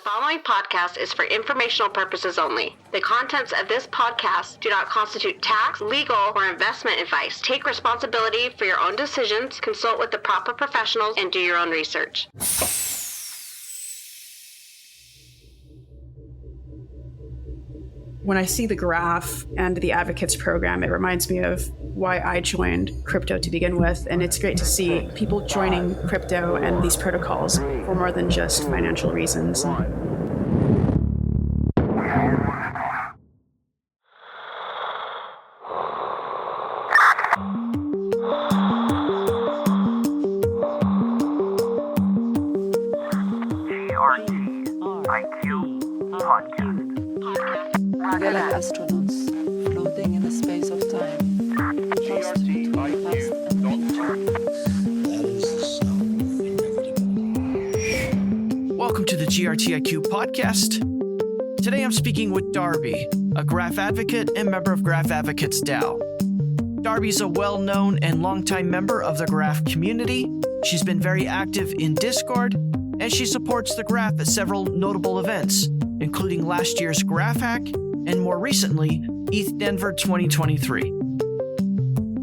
following podcast is for informational purposes only. The contents of this podcast do not constitute tax, legal, or investment advice. Take responsibility for your own decisions, consult with the proper professionals, and do your own research. When I see the Graph and the Advocates program, it reminds me of why I joined crypto to begin with. And it's great to see people joining crypto and these protocols for more than just financial reasons. Galactic astronauts floating in the space of time, lost between past and future. That is the sound of inevitable. Welcome to the GRTIQ podcast. Today I'm speaking with Darby, a Graph Advocate and member of Graph AdvocatesDAO. Darby's a well-known and longtime member of the Graph community. She's been very active in Discord, and she supports the Graph at several notable events, including last year's Graph Hack and more recently, ETH Denver 2023.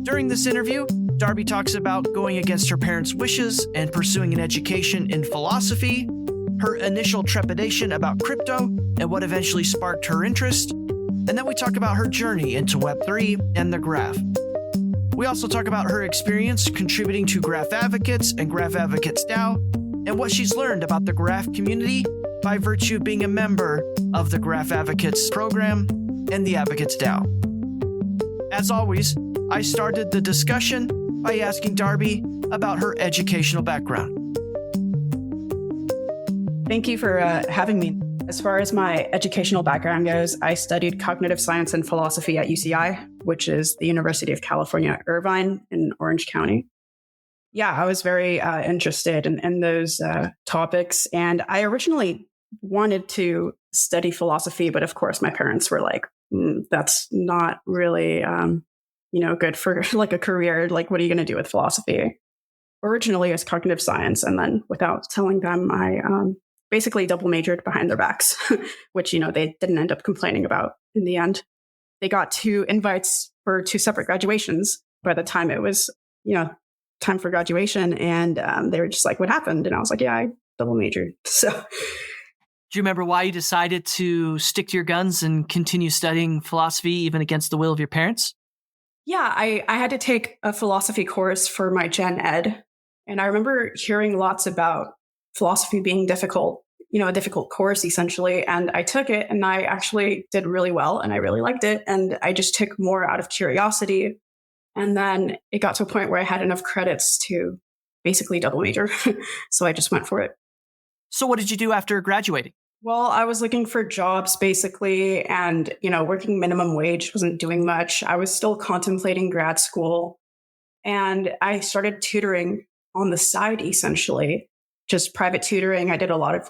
During this interview, Darby talks about going against her parents' wishes and pursuing an education in philosophy, her initial trepidation about crypto and what eventually sparked her interest, and then we talk about her journey into Web3 and the Graph. We also talk about her experience contributing to Graph Advocates and Graph AdvocatesDAO and what she's learned about the Graph community by virtue of being a member of the Graph Advocates program and the AdvocatesDAO. As always, I started the discussion by asking Darby about her educational background. Thank you for having me. As far as my educational background goes, I studied cognitive science and philosophy at UCI, which is the University of California, Irvine in Orange County. Yeah, I was very interested in those topics. And I originally wanted to study philosophy, but of course my parents were like, that's not really, good for like a career. Like, what are you going to do with philosophy? Originally it was cognitive science. And then without telling them, I basically double majored behind their backs, which, they didn't end up complaining about in the end. They got 2 invites for 2 separate graduations by the time it was, time for graduation. And they were just like, what happened? And I was like, yeah, I double majored. So Do you remember why you decided to stick to your guns and continue studying philosophy even against the will of your parents? yeah, I had to take a philosophy course for my gen ed. And I remember hearing lots about philosophy being difficult, a difficult course essentially. And I took it and I actually did really well and I really liked it. And I just took more out of curiosity. And then it got to a point where I had enough credits to basically double major. So I just went for it. So what did you do after graduating? Well, I was looking for jobs basically, and, working minimum wage wasn't doing much. I was still contemplating grad school, and I started tutoring on the side, essentially, just private tutoring. I did a lot of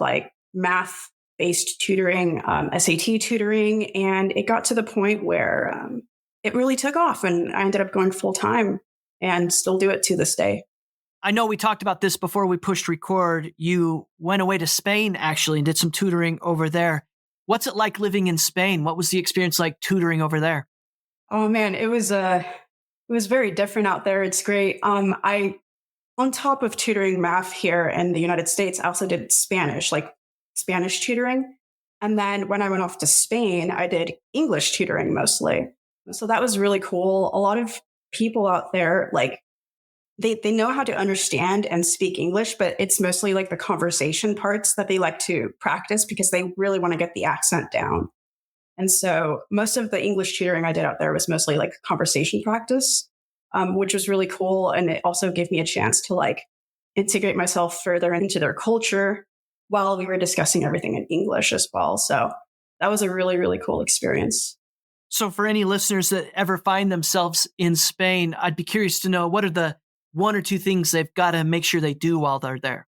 math-based tutoring, SAT tutoring, and it got to the point where it really took off, and I ended up going full time and still do it to this day. I know we talked about this before we pushed record. You went away to Spain, actually, and did some tutoring over there. What's it like living in Spain? What was the experience like tutoring over there? Oh, man, it was very different out there. It's great. On top of tutoring math here in the United States, I also did Spanish tutoring. And then when I went off to Spain, I did English tutoring mostly. So that was really cool. A lot of people out there, they know how to understand and speak English, but it's mostly the conversation parts that they like to practice because they really want to get the accent down. And so most of the English tutoring I did out there was mostly conversation practice, which was really cool. And it also gave me a chance to integrate myself further into their culture while we were discussing everything in English as well. So that was a really, really cool experience. So for any listeners that ever find themselves in Spain, I'd be curious to know, what are the 1 or 2 things they've got to make sure they do while they're there?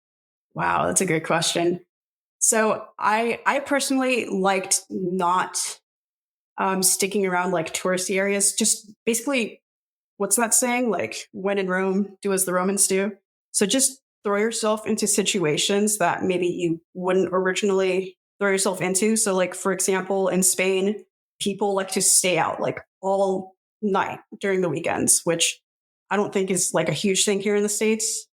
Wow, that's a good question. So I personally liked not sticking around touristy areas. Just basically, what's that saying? When in Rome, do as the Romans do. So just throw yourself into situations that maybe you wouldn't originally throw yourself into. So like, for example, in Spain, people like to stay out like all night during the weekends, which I don't think is like a huge thing here in the States.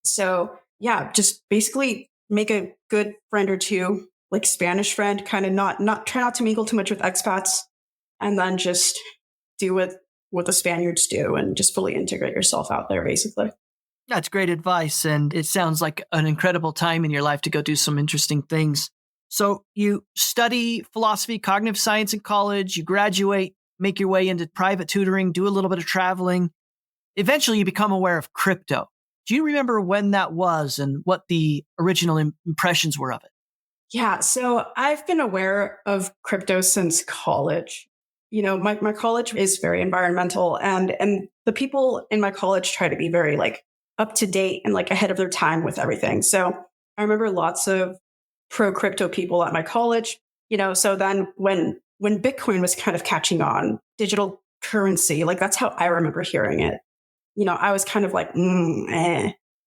So yeah, just basically make a good friend or two, like Spanish friend, kind of not try not to mingle too much with expats, and then just do what the Spaniards do and just fully integrate yourself out there, basically. That's great advice. And it sounds like an incredible time in your life to go do some interesting things. So you study philosophy, cognitive science in college, you graduate, make your way into private tutoring, do a little bit of traveling. Eventually you become aware of crypto. Do you remember when that was and what the original impressions were of it? Yeah, so I've been aware of crypto since college. You know, my college is very environmental, and the people in my college try to be very like up to date and like ahead of their time with everything. So I remember lots of pro crypto people at my college, you know, so then when Bitcoin was kind of catching on, digital currency, like that's how I remember hearing it. You know, I was kind of like,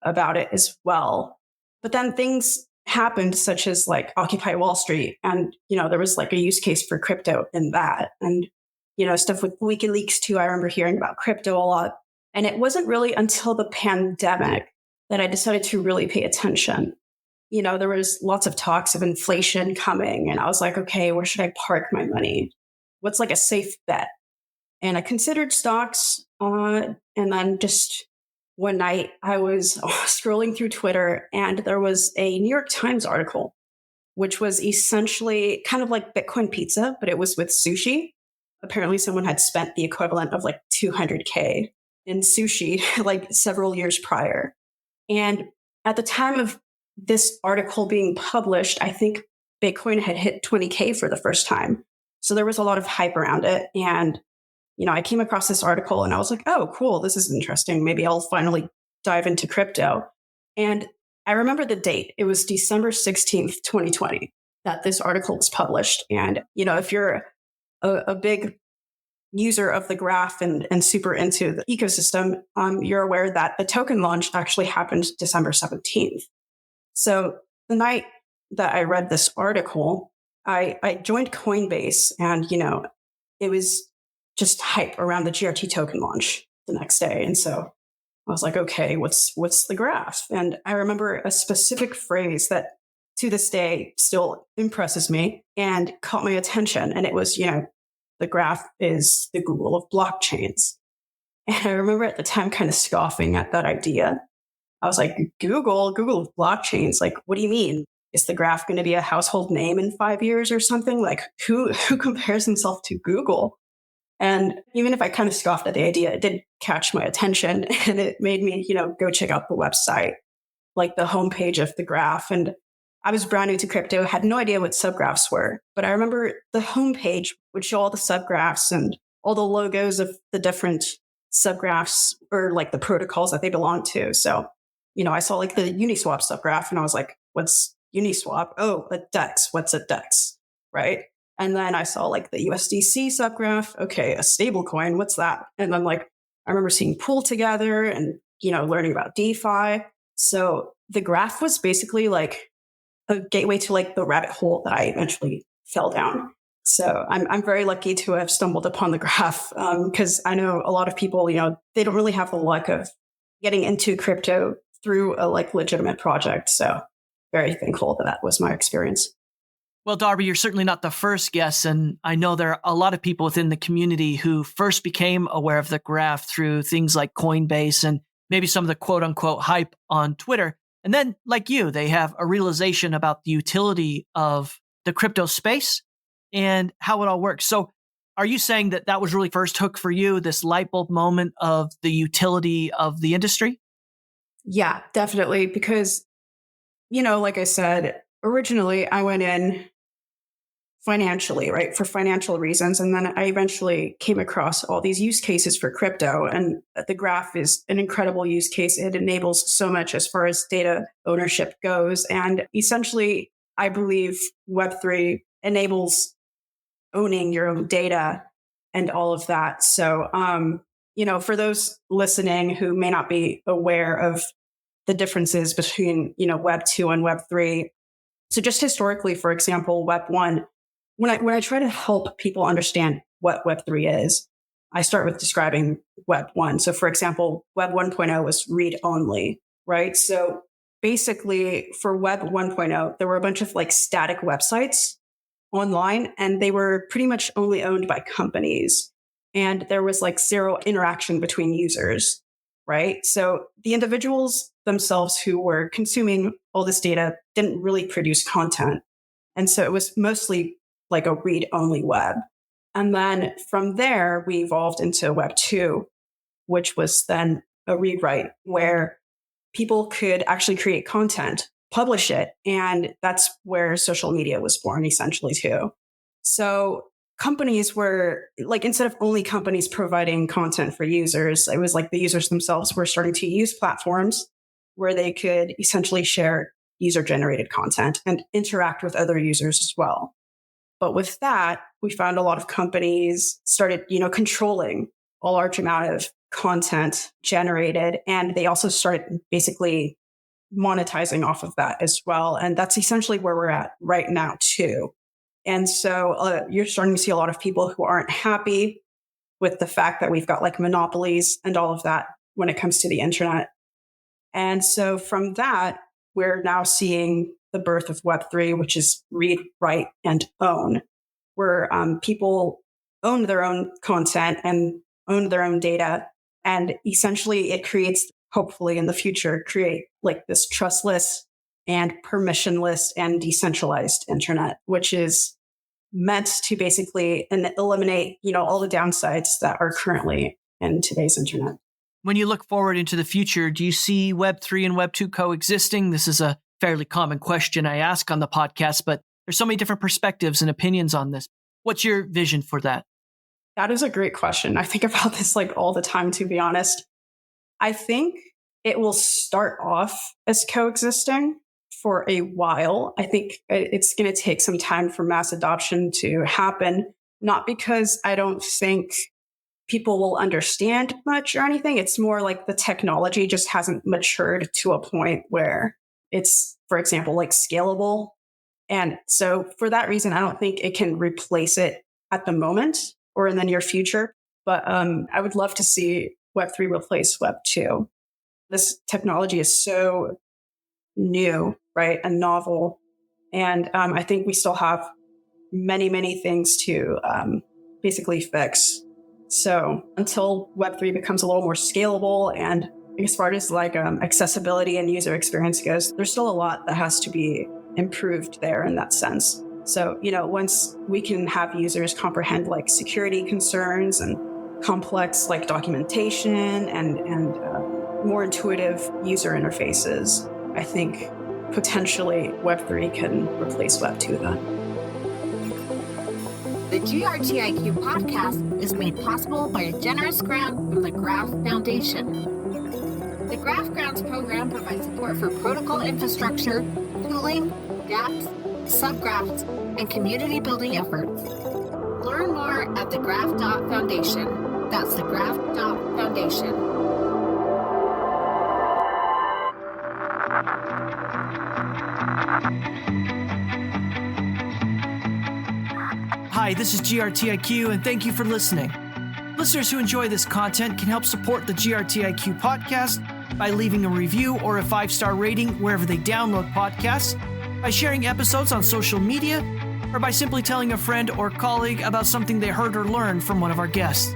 about it as well. But then things happened, such as like Occupy Wall Street. And, you know, there was like a use case for crypto in that. And, you know, stuff with WikiLeaks too. I remember hearing about crypto a lot. And it wasn't really until the pandemic that I decided to really pay attention. You know, there was lots of talks of inflation coming. And I was like, okay, where should I park my money? What's like a safe bet? And I considered stocks. And then just one night I was scrolling through Twitter and there was a New York Times article, which was essentially kind of like Bitcoin pizza, but it was with sushi. Apparently someone had spent the equivalent of like 200K in sushi like several years prior. And at the time of this article being published, I think Bitcoin had hit 20K for the first time. So there was a lot of hype around it. And you know, I came across this article and I was like, oh, cool, this is interesting. Maybe I'll finally dive into crypto. And I remember the date. It was December 16th, 2020, that this article was published. And, you know, if you're a big user of the graph and super into the ecosystem, you're aware that the token launch actually happened December 17th. So the night that I read this article, I joined Coinbase and, you know, it was just hype around the GRT token launch the next day. And so I was like, okay, what's the graph? And I remember a specific phrase that to this day still impresses me and caught my attention. And it was, you know, the graph is the Google of blockchains. And I remember at the time kind of scoffing at that idea. I was like, Google of blockchains? Like, what do you mean? Is the graph going to be a household name in 5 years or something? Like, who compares himself to Google? And even if I kind of scoffed at the idea, it did catch my attention and it made me, you know, go check out the website, like the homepage of the graph. And I was brand new to crypto, had no idea what subgraphs were. But I remember the homepage would show all the subgraphs and all the logos of the different subgraphs or like the protocols that they belong to. So, you know, I saw like the Uniswap subgraph and I was like, what's Uniswap? Oh, a DEX. What's a DEX? Right. And then I saw like the USDC subgraph. Okay, a stable coin. What's that? And then like, I remember seeing Pool Together and, you know, learning about DeFi. So the graph was basically like a gateway to like the rabbit hole that I eventually fell down. So I'm very lucky to have stumbled upon the graph because I know a lot of people, you know, they don't really have the luck of getting into crypto through a like legitimate project. So very thankful that was my experience. Well, Darby, you're certainly not the first guest, and I know there are a lot of people within the community who first became aware of the graph through things like Coinbase and maybe some of the quote-unquote hype on Twitter. And then, like you, they have a realization about the utility of the crypto space and how it all works. So are you saying that that was really first hook for you, this light bulb moment of the utility of the industry? Yeah, definitely. Because, you know, like I said, originally I went in financially, right, for financial reasons. And then I eventually came across all these use cases for crypto. And the graph is an incredible use case. It enables so much as far as data ownership goes. And essentially, I believe Web3 enables owning your own data and all of that. So, you know, for those listening who may not be aware of the differences between, you know, Web 2 and Web 3, So just historically, for example, Web 1, when I try to help people understand what Web 3 is, I start with describing Web 1. So for example, Web 1.0 was read only, right? So basically for Web 1.0, there were a bunch of like static websites online, and they were pretty much only owned by companies. And there was like zero interaction between users, right? So the individuals themselves who were consuming all this data didn't really produce content. And so it was mostly like a read-only web. And then from there, we evolved into Web 2, which was then a read-write where people could actually create content, publish it. And that's where social media was born, essentially, too. So companies were like, instead of only companies providing content for users, it was like the users themselves were starting to use platforms where they could essentially share user-generated content and interact with other users as well. But with that, we found a lot of companies started, controlling a large amount of content generated. And they also started basically monetizing off of that as well. And that's essentially where we're at right now, too. And so you're starting to see a lot of people who aren't happy with the fact that we've got like monopolies and all of that when it comes to the internet. And so from that, we're now seeing the birth of Web3, which is read, write, and own, where people own their own content and own their own data. And essentially it creates, hopefully in the future, create like this trustless and permissionless and decentralized internet, which is meant to basically eliminate, all the downsides that are currently in today's internet. When you look forward into the future, do you see Web3 and Web2 coexisting? This is a fairly common question I ask on the podcast, but there's so many different perspectives and opinions on this. What's your vision for that? That is a great question. I think about this like all the time, to be honest. I think it will start off as coexisting for a while. I think it's going to take some time for mass adoption to happen, not because I don't think people will understand much or anything. It's more like the technology just hasn't matured to a point where it's, for example, like scalable. And so for that reason, I don't think it can replace it at the moment or in the near future. But I would love to see Web3 replace Web2. This technology is so new, right, and novel. And I think we still have many, many things to basically fix. So until Web3 becomes a little more scalable, and as far as like accessibility and user experience goes, there's still a lot that has to be improved there in that sense. So, once we can have users comprehend like security concerns and complex like documentation and more intuitive user interfaces, I think potentially Web3 can replace Web2 then. The GRTIQ podcast is made possible by a generous grant from the Graph Foundation. The Graph Grants program provides support for protocol infrastructure, tooling, dApps, subgraphs, and community building efforts. Learn more at thegraph.foundation. That's thegraph.foundation. Hi, this is GRTIQ, and thank you for listening. Listeners who enjoy this content can help support the GRTIQ podcast by leaving a review or a 5-star rating wherever they download podcasts, by sharing episodes on social media, or by simply telling a friend or colleague about something they heard or learned from one of our guests.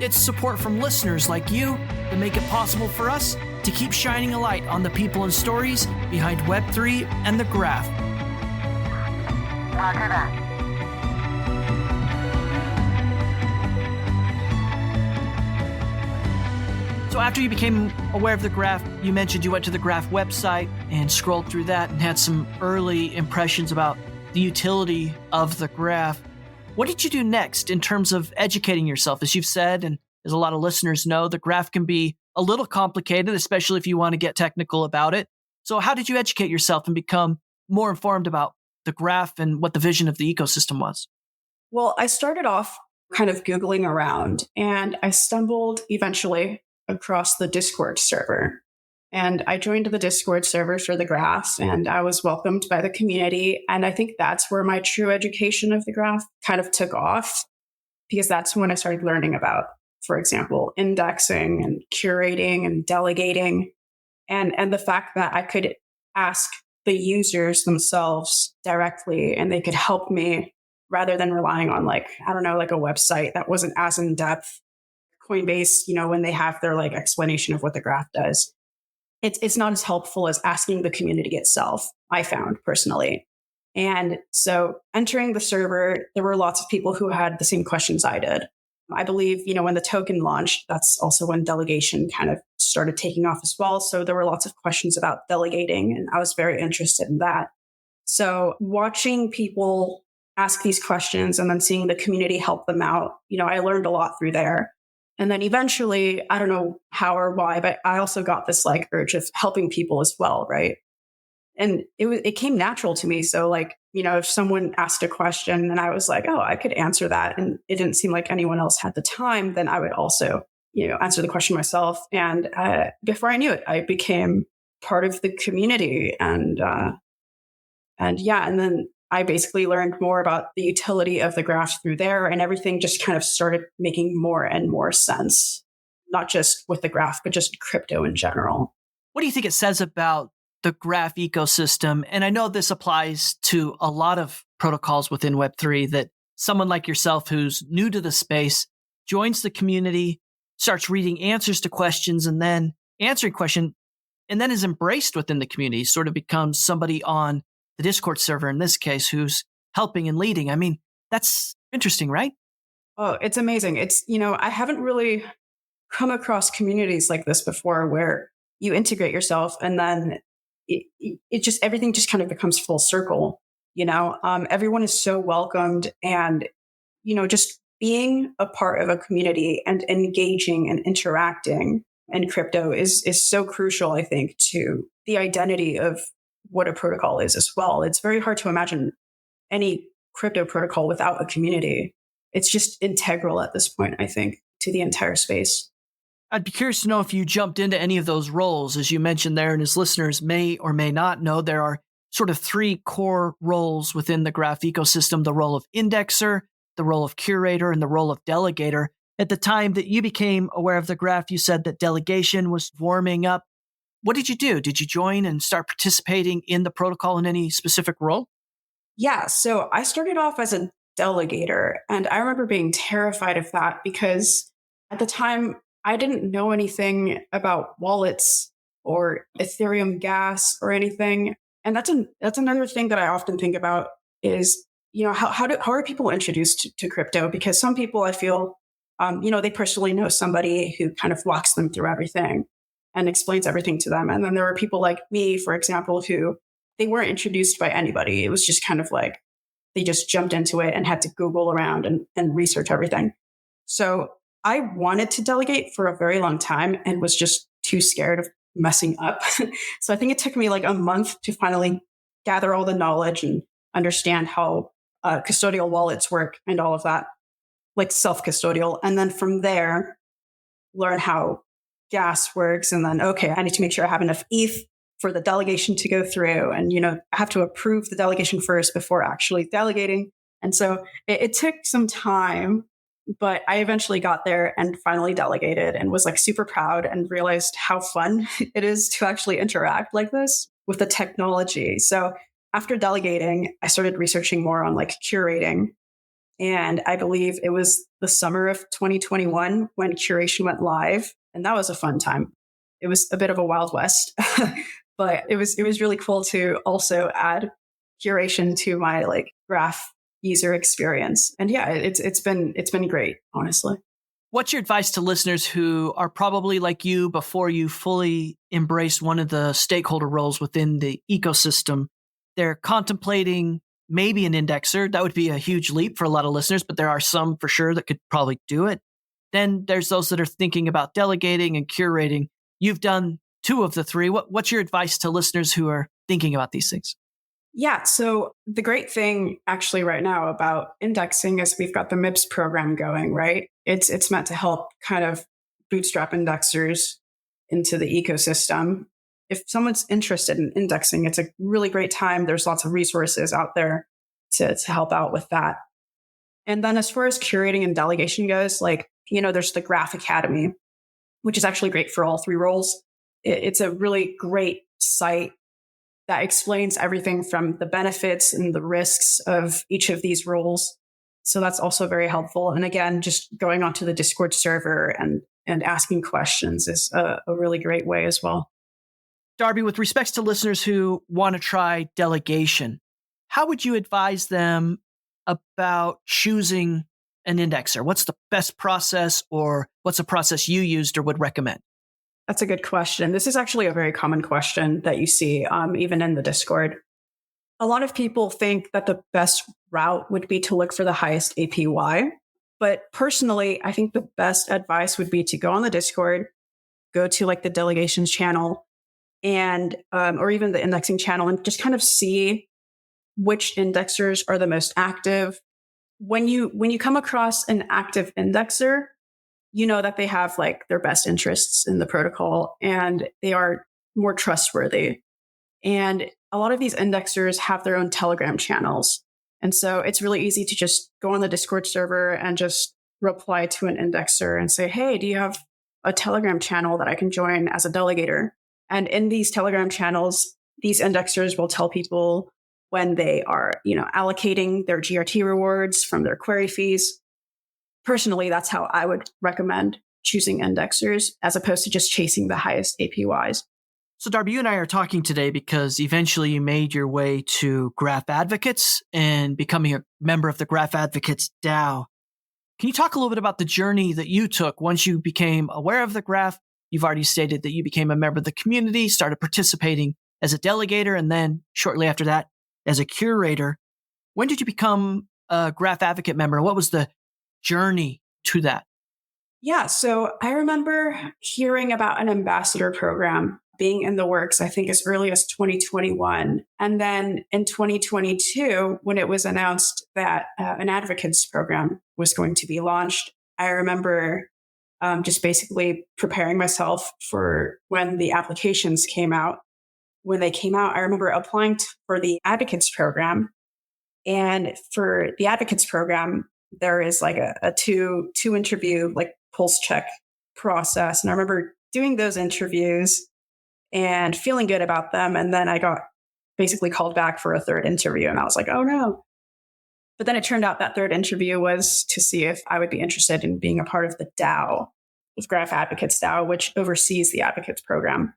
It's support from listeners like you that make it possible for us to keep shining a light on the people and stories behind Web3 and the Graph. Roger that. So after you became aware of the Graph, you mentioned you went to the Graph website and scrolled through that and had some early impressions about the utility of the Graph. What did you do next in terms of educating yourself? As you've said, and as a lot of listeners know, the Graph can be a little complicated, especially if you want to get technical about it. So how did you educate yourself and become more informed about the Graph and what the vision of the ecosystem was? Well, I started off kind of Googling around, and I stumbled eventually across the Discord server. And I joined the Discord server for the graphs, and I was welcomed by the community. And I think that's where my true education of the graph kind of took off, because that's when I started learning about, for example, indexing and curating and delegating, and the fact that I could ask the users themselves directly and they could help me rather than relying on like a website that wasn't as in depth. Coinbase, when they have their like explanation of what the graph does, it's not as helpful as asking the community itself, I found personally. And so entering the server, there were lots of people who had the same questions I did. I believe, when the token launched, that's also when delegation kind of started taking off as well. So there were lots of questions about delegating, and I was very interested in that. So watching people ask these questions and then seeing the community help them out, I learned a lot through there. And then eventually, I don't know how or why, but I also got this like urge of helping people as well, right? And it came natural to me. So like, if someone asked a question and I was like, oh, I could answer that, and it didn't seem like anyone else had the time, then I would also, answer the question myself. And before I knew it, I became part of the community. And then I basically learned more about the utility of the graphs through there, and everything just kind of started making more and more sense, not just with the graph, but just crypto in general. What do you think it says about the graph ecosystem? And I know this applies to a lot of protocols within Web3, that someone like yourself who's new to the space joins the community, starts reading answers to questions and then answering questions, and then is embraced within the community, sort of becomes somebody on the Discord server in this case who's helping and leading. I mean, that's interesting, right? Oh, it's amazing. It's, I haven't really come across communities like this before where you integrate yourself and then everything just kind of becomes full circle. Everyone is so welcomed, and, just being a part of a community and engaging and interacting in crypto is so crucial, I think, to the identity of what a protocol is as well. It's very hard to imagine any crypto protocol without a community. It's just integral at this point, I think, to the entire space. I'd be curious to know if you jumped into any of those roles, as you mentioned there, and as listeners may or may not know, there are sort of three core roles within the graph ecosystem: the role of indexer, the role of curator, and the role of delegator. At the time that you became aware of the graph, you said that delegation was warming up. What did you do? Did you join and start participating in the protocol in any specific role? Yeah, so I started off as a delegator, and I remember being terrified of that because at the time I didn't know anything about wallets or Ethereum gas or anything. And that's another thing that I often think about is, how are people introduced to crypto? Because some people, I feel, they personally know somebody who kind of walks them through everything and explains everything to them. And then there are people like me, for example, who they weren't introduced by anybody. It was just kind of like they just jumped into it and had to Google around and research everything. So I wanted to delegate for a very long time and was just too scared of messing up. So I think it took me like a month to finally gather all the knowledge and understand how custodial wallets work and all of that, like self-custodial. And then from there, learn how gas works. And then, okay, I need to make sure I have enough ETH for the delegation to go through. And, I have to approve the delegation first before actually delegating. And so it took some time, but I eventually got there and finally delegated and was like super proud and realized how fun it is to actually interact like this with the technology. So after delegating, I started researching more on like curating. And I believe it was the summer of 2021 when curation went live. And that was a fun time. It was a bit of a Wild West, but it was really cool to also add curation to my like graph user experience. And yeah, it's been great, honestly. What's your advice to listeners who are probably like you before you fully embrace one of the stakeholder roles within the ecosystem? They're contemplating maybe an indexer. That would be a huge leap for a lot of listeners, but there are some for sure that could probably do it. Then there's those that are thinking about delegating and curating. You've done two of the three. What's your advice to listeners who are thinking about these things? Yeah. So the great thing actually right now about indexing is we've got the MIPS program going, right? It's meant to help kind of bootstrap indexers into the ecosystem. if someone's interested in indexing, it's a really great time. There's lots of resources out there to help out with that. And then as far as curating and delegation goes, there's the Graph Academy, which is actually great for all three roles. It's a really great site that explains everything from the benefits and the risks of each of these roles. So that's also very helpful. And again, just going onto the Discord server and asking questions is a really great way as well. Darby, with respects to listeners who want to try delegation, how would you advise them about choosing an indexer? What's the best process, or what's a process you used or would recommend? That's a good question. This is actually a very common question that you see even in the Discord. A lot of people think that the best route would be to look for the highest APY. But personally, I think the best advice would be to go on the Discord, go to the delegations channel and or even the indexing channel, and just kind of see which indexers are the most active. When you come across an active indexer, you know that they have their best interests in the protocol and they are more trustworthy. And a lot of these indexers have their own Telegram channels. And so it's really easy to just go on the Discord server and just reply to an indexer and say, hey, do you have a Telegram channel that I can join as a delegator? And in these Telegram channels, these indexers will tell people when they are, allocating their GRT rewards from their query fees. Personally, that's how I would recommend choosing indexers as opposed to just chasing the highest APYs. So Darby, you and I are talking today because eventually you made your way to Graph Advocates and becoming a member of the Graph Advocates DAO. Can you talk a little bit about the journey that you took once you became aware of the graph? You've already stated that you became a member of the community, started participating as a delegator, and then shortly after that, as a curator. When did you become a Graph Advocate member? What was the journey to that? Yeah, so I remember hearing about an ambassador program being in the works, I think as early as 2021. And then in 2022, when it was announced that an advocates program was going to be launched, I remember just basically preparing myself for when the applications came out. When they came out, I remember applying for the advocates program. And for the advocates program, there is a two interview pulse check process. And I remember doing those interviews and feeling good about them. And then I got basically called back for a third interview. And I was like, oh no. But then it turned out that third interview was to see if I would be interested in being a part of the DAO, with Graph Advocates DAO, which oversees the advocates program.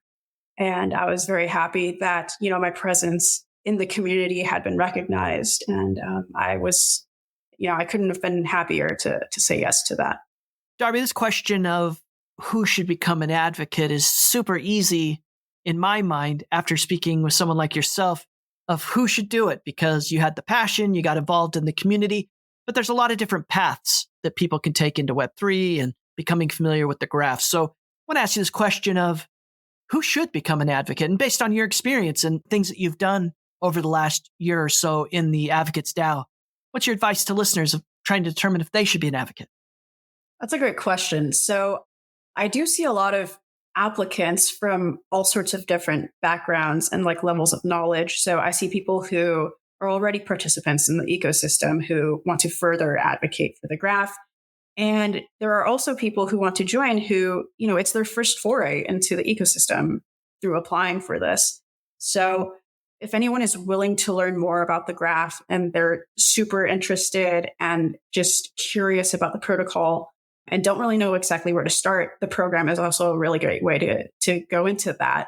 And I was very happy that, my presence in the community had been recognized. And I was, I couldn't have been happier to say yes to that. Darby, this question of who should become an advocate is super easy in my mind after speaking with someone like yourself of who should do it, because you had the passion, you got involved in the community, but there's a lot of different paths that people can take into Web3 and becoming familiar with the graph. So I want to ask you this question of who should become an advocate? And based on your experience and things that you've done over the last year or so in the Advocates DAO, what's your advice to listeners of trying to determine if they should be an advocate? That's a great question. So I do see a lot of applicants from all sorts of different backgrounds and levels of knowledge. So I see people who are already participants in the ecosystem who want to further advocate for the graph. And there are also people who want to join who, it's their first foray into the ecosystem through applying for this. So if anyone is willing to learn more about the graph and they're super interested and just curious about the protocol and don't really know exactly where to start, the program is also a really great way to go into that.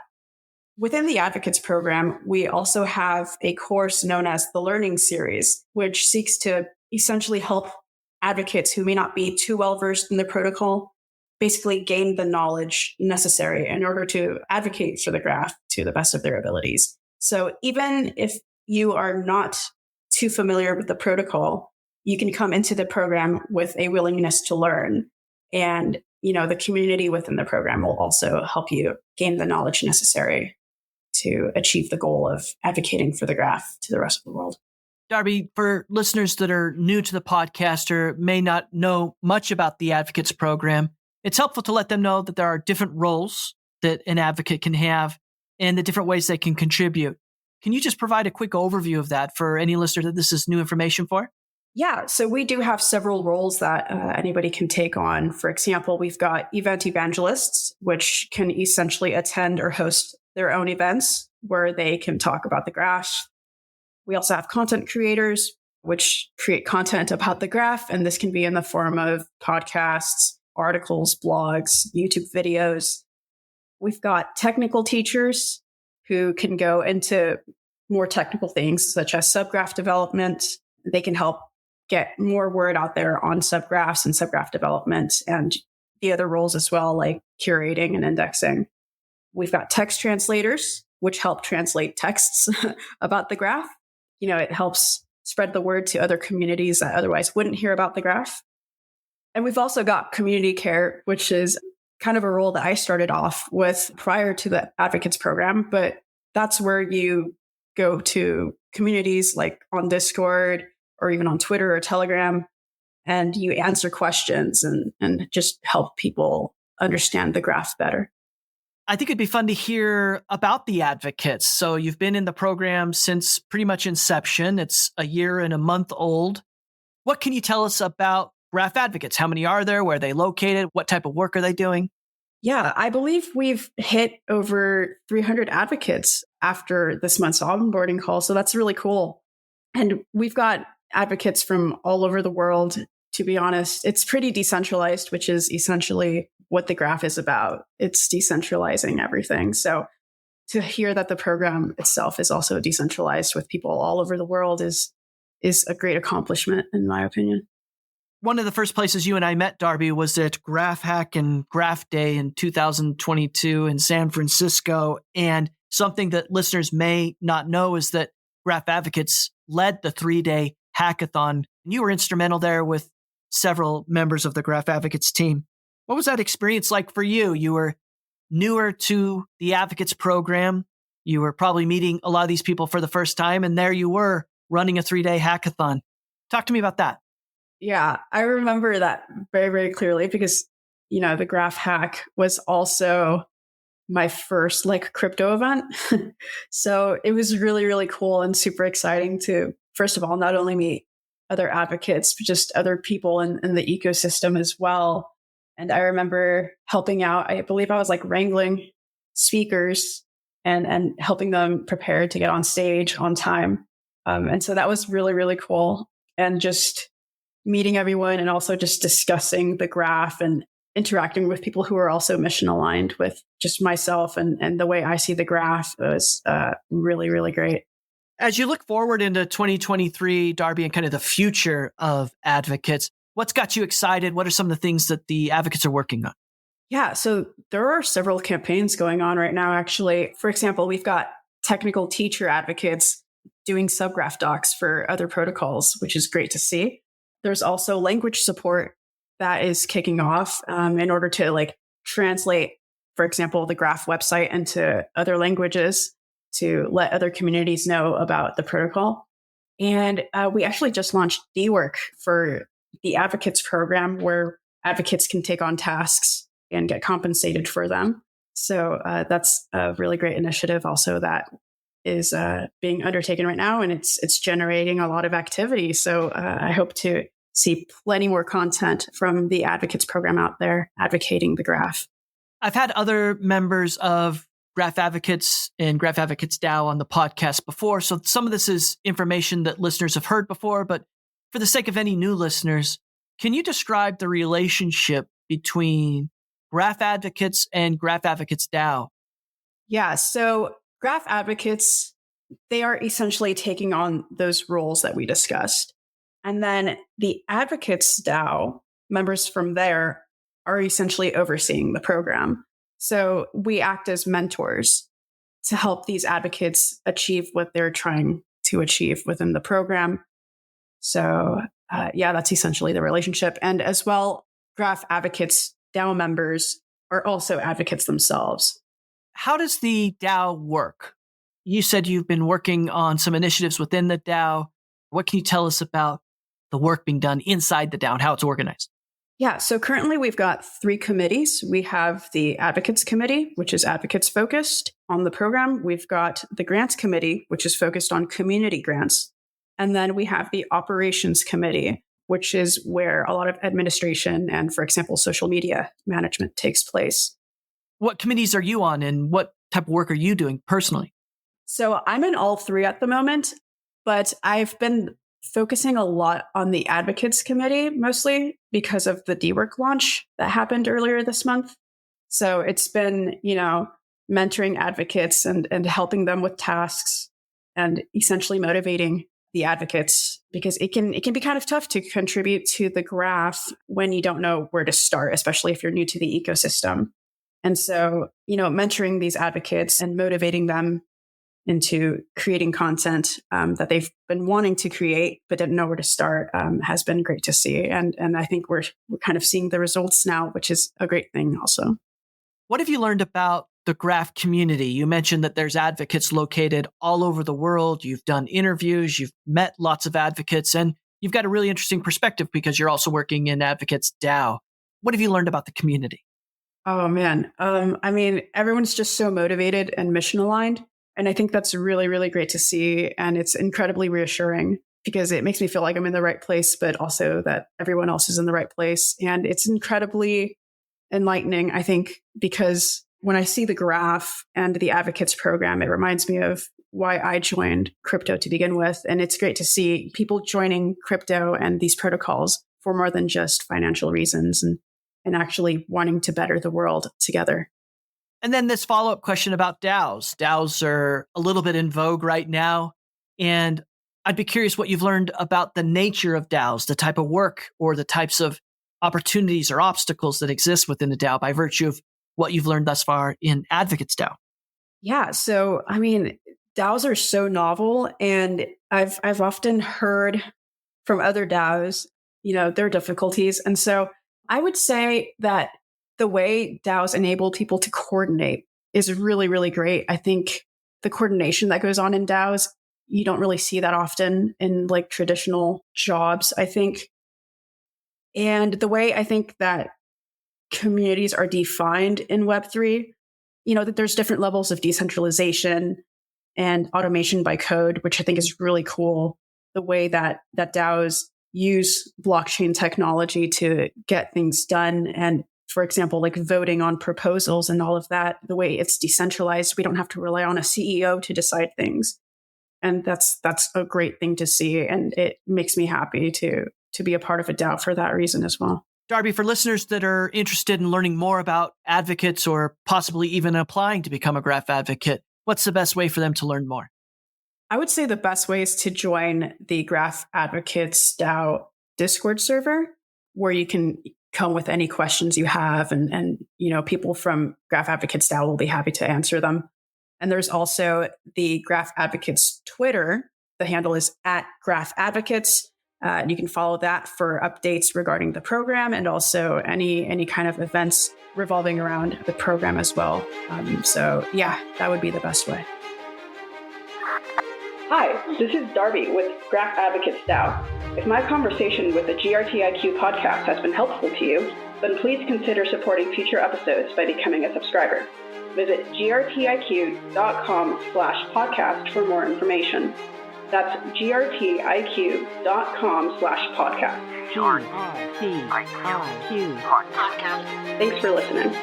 Within the Advocates program, we also have a course known as the Learning Series, which seeks to essentially help advocates who may not be too well versed in the protocol basically gain the knowledge necessary in order to advocate for the graph to the best of their abilities. So even if you are not too familiar with the protocol, you can come into the program with a willingness to learn. And, the community within the program will also help you gain the knowledge necessary to achieve the goal of advocating for the graph to the rest of the world. Darby, for listeners that are new to the podcast or may not know much about the Advocates program, it's helpful to let them know that there are different roles that an advocate can have. and the different ways they can contribute. Can you just provide a quick overview of that for any listener that this is new information for? Yeah, so we do have several roles that anybody can take on. For example, we've got event evangelists, which can essentially attend or host their own events where they can talk about the graph. We also have content creators, which create content about the graph, and this can be in the form of podcasts, articles, blogs, YouTube videos. We've got technical teachers who can go into more technical things such as subgraph development. They can help get more word out there on subgraphs and subgraph development and the other roles as well, like curating and indexing. We've got text translators, which help translate texts about the graph. It helps spread the word to other communities that otherwise wouldn't hear about the graph. And we've also got community care, which is kind of a role that I started off with prior to the Advocates program, but that's where you go to communities like on Discord or even on Twitter or Telegram, and you answer questions and just help people understand the graph better. I think it'd be fun to hear about the advocates. So you've been in the program since pretty much inception. It's a year and a month old. What can you tell us about Graph Advocates? How many are there? Where are they located? What type of work are they doing? Yeah, I believe we've hit over 300 advocates after this month's onboarding call. So that's really cool. And we've got advocates from all over the world. To be honest, it's pretty decentralized, which is essentially what the graph is about. It's decentralizing everything. So to hear that the program itself is also decentralized with people all over the world is a great accomplishment, in my opinion. One of the first places you and I met, Darby, was at Graph Hack and Graph Day in 2022 in San Francisco. And something that listeners may not know is that Graph Advocates led the 3-day hackathon. You were instrumental there with several members of the Graph Advocates team. What was that experience like for you? You were newer to the Advocates program. You were probably meeting a lot of these people for the first time, and there you were running a 3-day hackathon. Talk to me about that. Yeah, I remember that very, very clearly because, the Graph Hack was also my first crypto event. So it was really, really cool and super exciting to, first of all, not only meet other advocates, but just other people in the ecosystem as well. And I remember helping out. I believe I was wrangling speakers and helping them prepare to get on stage on time. And so that was really, really cool. And just meeting everyone and also just discussing the graph and interacting with people who are also mission aligned with just myself and the way I see the graph was really, really great. As you look forward into 2023, Darby, and kind of the future of advocates, what's got you excited? What are some of the things that the advocates are working on? Yeah, so there are several campaigns going on right now, actually. For example, we've got technical teacher advocates doing subgraph docs for other protocols, which is great to see. There's also language support that is kicking off in order to translate, for example, the graph website into other languages to let other communities know about the protocol. And we actually just launched D-Work for the Advocates program, where advocates can take on tasks and get compensated for them. So that's a really great initiative also that is being undertaken right now, and it's generating a lot of activity. So I hope to see plenty more content from the Advocates program out there advocating the graph. I've had other members of Graph Advocates and Graph AdvocatesDAO on the podcast before, so some of this is information that listeners have heard before, but for the sake of any new listeners, can you describe the relationship between Graph Advocates and Graph AdvocatesDAO? Yeah, so Graph Advocates, they are essentially taking on those roles that we discussed. And then the AdvocatesDAO members from there are essentially overseeing the program. So we act as mentors to help these advocates achieve what they're trying to achieve within the program. So that's essentially the relationship. And as well, Graph Advocates DAO members are also advocates themselves. How does the DAO work? You said you've been working on some initiatives within the DAO. What can you tell us about the work being done inside the DAO and how it's organized? Yeah, so currently we've got 3 committees. We have the Advocates Committee, which is advocates focused on the program. We've got the Grants Committee, which is focused on community grants. And then we have the Operations Committee, which is where a lot of administration and, for example, social media management takes place. What committees are you on and what type of work are you doing personally? So I'm in all 3 at the moment, but I've been focusing a lot on the Advocates Committee, mostly because of the DWork launch that happened earlier this month. So it's been, mentoring advocates and helping them with tasks and essentially motivating the advocates, because it can be kind of tough to contribute to the graph when you don't know where to start, especially if you're new to the ecosystem. And so, mentoring these advocates and motivating them into creating content that they've been wanting to create but didn't know where to start has been great to see. And I think we're kind of seeing the results now, which is a great thing also. What have you learned about the Graph community? You mentioned that there's advocates located all over the world. You've done interviews, you've met lots of advocates, and you've got a really interesting perspective because you're also working in AdvocatesDAO. What have you learned about the community? Oh, man. Everyone's just so motivated and mission aligned. And I think that's really, really great to see. And it's incredibly reassuring because it makes me feel like I'm in the right place, but also that everyone else is in the right place. And it's incredibly enlightening, I think, because when I see the graph and the advocates program, it reminds me of why I joined crypto to begin with. And it's great to see people joining crypto and these protocols for more than just financial reasons and actually wanting to better the world together. And then this follow-up question about DAOs. DAOs are a little bit in vogue right now. And I'd be curious what you've learned about the nature of DAOs, the type of work or the types of opportunities or obstacles that exist within a DAO by virtue of what you've learned thus far in AdvocatesDAO. Yeah. So, DAOs are so novel, and I've often heard from other DAOs, their difficulties. And so I would say that the way DAOs enable people to coordinate is really, really great. I think the coordination that goes on in DAOs, you don't really see that often in like traditional jobs, I think. And the way I think that communities are defined in Web3, that there's different levels of decentralization and automation by code, which I think is really cool. The way that DAOs use blockchain technology to get things done. And for example, like voting on proposals and all of that, the way it's decentralized, we don't have to rely on a CEO to decide things. And that's a great thing to see. And it makes me happy to be a part of a DAO for that reason as well. Darby, for listeners that are interested in learning more about advocates or possibly even applying to become a graph advocate, what's the best way for them to learn more? I would say the best way is to join the Graph Advocates DAO Discord server, where you can come with any questions you have, and people from Graph Advocates DAO will be happy to answer them. And there's also the Graph Advocates Twitter. The handle is @GraphAdvocates. You can follow that for updates regarding the program and also any kind of events revolving around the program as well. So yeah, that would be the best way. Hi, this is Darby with Graph Advocates DAO. If my conversation with the GRTIQ podcast has been helpful to you, then please consider supporting future episodes by becoming a subscriber. Visit grtiq.com/podcast for more information. That's grtiq.com/podcast. Podcast. Thanks for listening.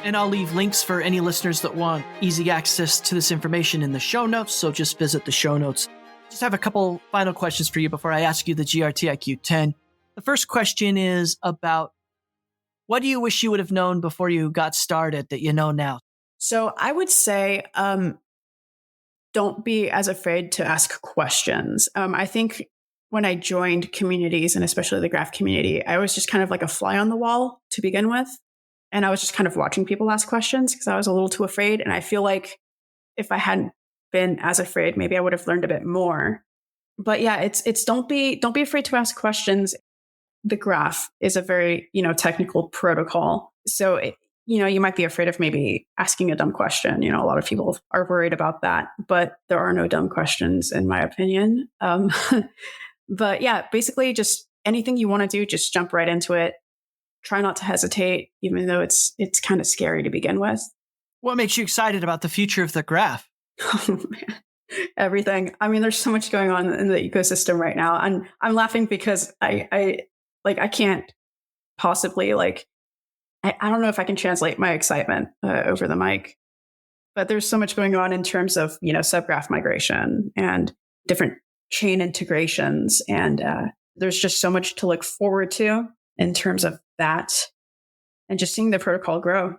And I'll leave links for any listeners that want easy access to this information in the show notes. So just visit the show notes. Just have a couple final questions for you before I ask you the GRTIQ 10. The first question is about what do you wish you would have known before you got started that you know now? So I would say don't be as afraid to ask questions. I think when I joined communities, and especially the graph community, I was just kind of like a fly on the wall to begin with. And I was just kind of watching people ask questions because I was a little too afraid. And I feel like if I hadn't been as afraid, maybe I would have learned a bit more. But yeah, it's don't be afraid to ask questions. The graph is a very, technical protocol. So you might be afraid of maybe asking a dumb question. A lot of people are worried about that, but there are no dumb questions, in my opinion. But yeah, basically just anything you want to do, just jump right into it. Try not to hesitate, even though it's kind of scary to begin with. What makes you excited about the future of the graph? Oh, man. Everything. I mean, there's so much going on in the ecosystem right now. And I'm laughing because I can't possibly I don't know if I can translate my excitement over the mic, but there's so much going on in terms of, subgraph migration and different chain integrations. And there's just so much to look forward to in terms of that and just seeing the protocol grow.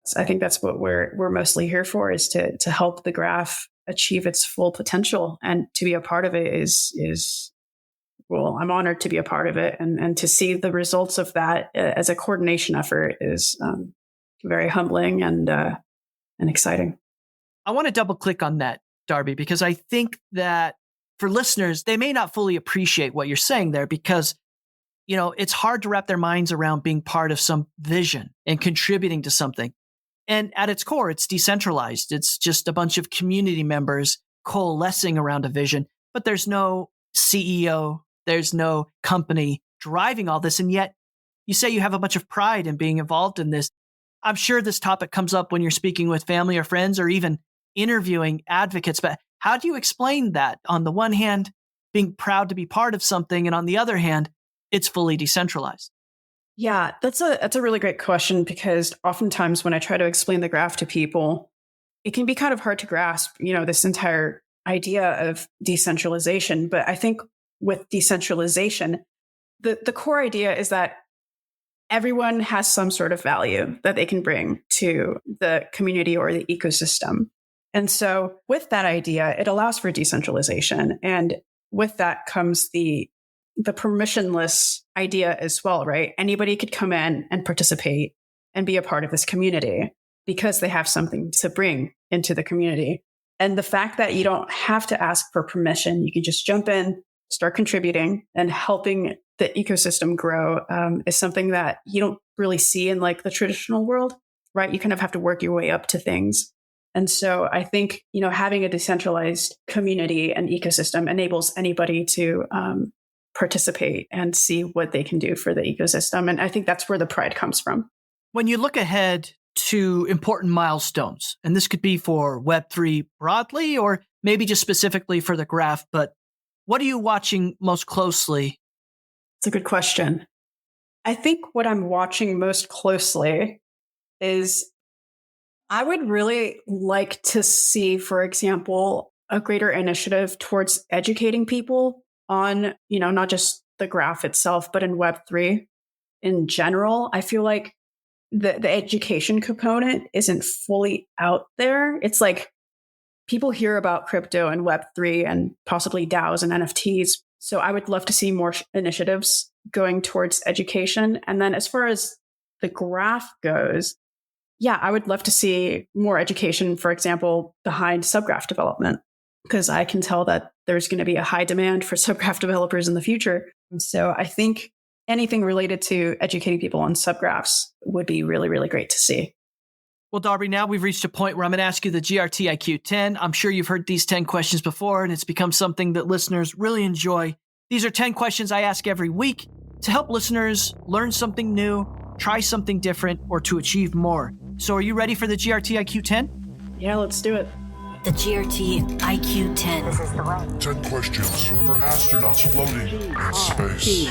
So I think that's what we're mostly here for, is to help the graph achieve its full potential, and to be a part of it is well, I'm honored to be a part of it, and to see the results of that as a coordination effort is very humbling and exciting. I want to double click on that, Darby, because I think that for listeners, they may not fully appreciate what you're saying there, because it's hard to wrap their minds around being part of some vision and contributing to something. And at its core, it's decentralized. It's just a bunch of community members coalescing around a vision, but there's no CEO, there's no company driving all this. And yet you say you have a bunch of pride in being involved in this. I'm sure this topic comes up when you're speaking with family or friends, or even interviewing advocates. But how do you explain that? On the one hand, being proud to be part of something, and on the other hand, it's fully decentralized. Yeah, that's a really great question, because oftentimes when I try to explain the graph to people, it can be kind of hard to grasp, this entire idea of decentralization. But I think with decentralization, the core idea is that everyone has some sort of value that they can bring to the community or the ecosystem. And so with that idea, it allows for decentralization. And with that comes the permissionless idea as well, right? Anybody could come in and participate and be a part of this community because they have something to bring into the community. And the fact that you don't have to ask for permission, you can just jump in, start contributing and helping the ecosystem grow is something that you don't really see in the traditional world, right? You kind of have to work your way up to things. And so I think, having a decentralized community and ecosystem enables anybody to participate and see what they can do for the ecosystem. And I think that's where the pride comes from. When you look ahead to important milestones, and this could be for Web3 broadly, or maybe just specifically for the graph, but what are you watching most closely? It's a good question. I think what I'm watching most closely is I would really like to see, for example, a greater initiative towards educating people on, not just the graph itself, but in Web3 in general. I feel like the education component isn't fully out there. It's people hear about crypto and Web3 and possibly DAOs and NFTs. So I would love to see more initiatives going towards education. And then as far as the graph goes, yeah, I would love to see more education, for example, behind subgraph development, because I can tell that there's going to be a high demand for subgraph developers in the future. And so I think anything related to educating people on subgraphs would be really, really great to see. Well, Darby, now we've reached a point where I'm going to ask you the GRT IQ 10. I'm sure you've heard these 10 questions before, and it's become something that listeners really enjoy. These are 10 questions I ask every week to help listeners learn something new, try something different, or to achieve more. So are you ready for the GRT IQ 10? Yeah, let's do it. The GRT IQ 10. This is the way. 10 questions for astronauts floating in space.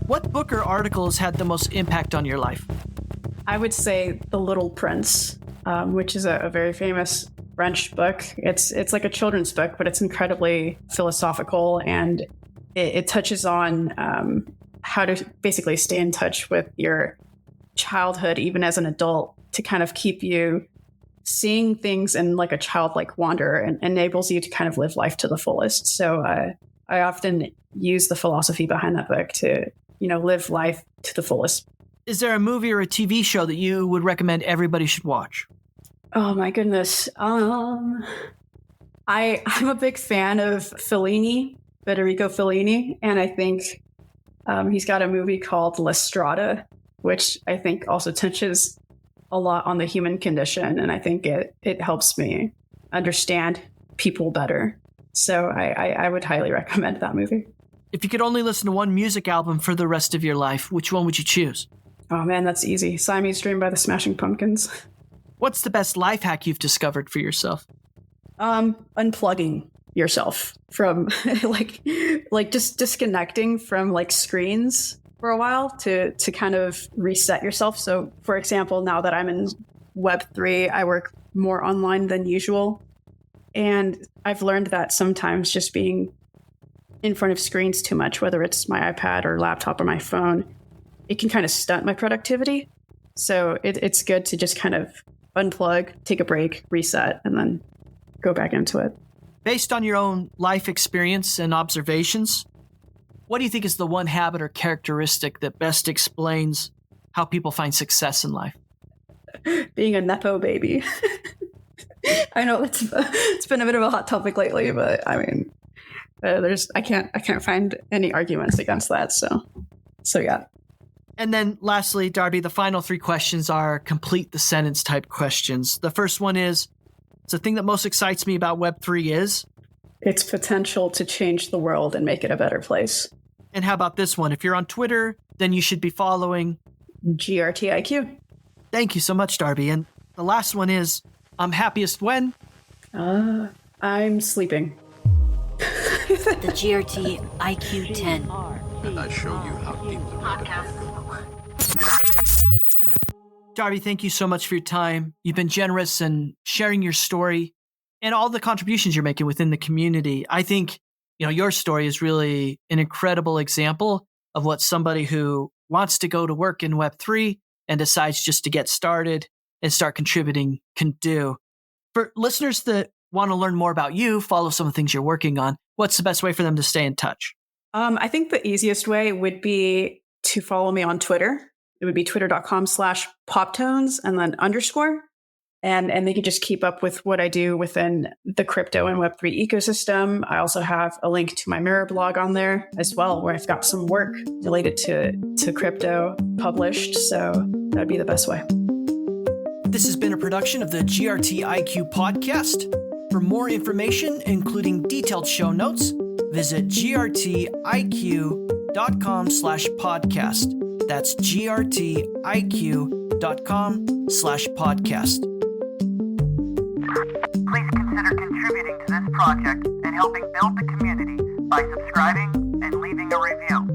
What book or article has had the most impact on your life? I would say The Little Prince, which is a very famous French book. It's like a children's book, but it's incredibly philosophical, and it touches on how to basically stay in touch with your childhood, even as an adult, to kind of keep you seeing things in a childlike wonder, and enables you to kind of live life to the fullest. So I often use the philosophy behind that book to, live life to the fullest. Is there a movie or a TV show that you would recommend everybody should watch? Oh my goodness. I'm a big fan of Federico Fellini, and I think He's got a movie called La Strada, which I think also touches a lot on the human condition. And I think it helps me understand people better. So I would highly recommend that movie. If you could only listen to one music album for the rest of your life, which one would you choose? Oh man, that's easy. Siamese Dream by the Smashing Pumpkins. What's the best life hack you've discovered for yourself? Unplugging yourself from like just disconnecting from like screens for a while to kind of reset yourself. So for example, now that I'm in Web3, I work more online than usual. And I've learned that sometimes just being in front of screens too much, whether it's my iPad or laptop or my phone, it can kind of stunt my productivity. So it's good to just kind of unplug, take a break, reset, and then go back into it. Based on your own life experience and observations, what do you think is the one habit or characteristic that best explains how people find success in life? Being a Nepo baby. I know it's been a bit of a hot topic lately, but I mean, I can't find any arguments against that. So yeah. And then lastly, Darby, the final three questions are complete the sentence type questions. The first one is, the thing that most excites me about Web3 is? Its potential to change the world and make it a better place. And how about this one? If you're on Twitter, then you should be following GRTIQ. Thank you so much, Darby. And the last one is, I'm happiest when? I'm sleeping. The GRT IQ 10. I show you how deep the Podcast. Darby, thank you so much for your time. You've been generous in sharing your story and all the contributions you're making within the community. I think, your story is really an incredible example of what somebody who wants to go to work in Web3 and decides just to get started and start contributing can do. For listeners that want to learn more about you, follow some of the things you're working on, what's the best way for them to stay in touch? I think the easiest way would be to follow me on Twitter. It would be twitter.com/poptones and then _. And they can just keep up with what I do within the crypto and Web3 ecosystem. I also have a link to my Mirror blog on there as well, where I've got some work related to crypto published. So that'd be the best way. This has been a production of the GRT IQ podcast. For more information, including detailed show notes, visit grtiq.com/podcast. That's grtiq.com/podcast. Please consider contributing to this project and helping build the community by subscribing and leaving a review.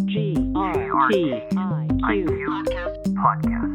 GRT IQ Podcast.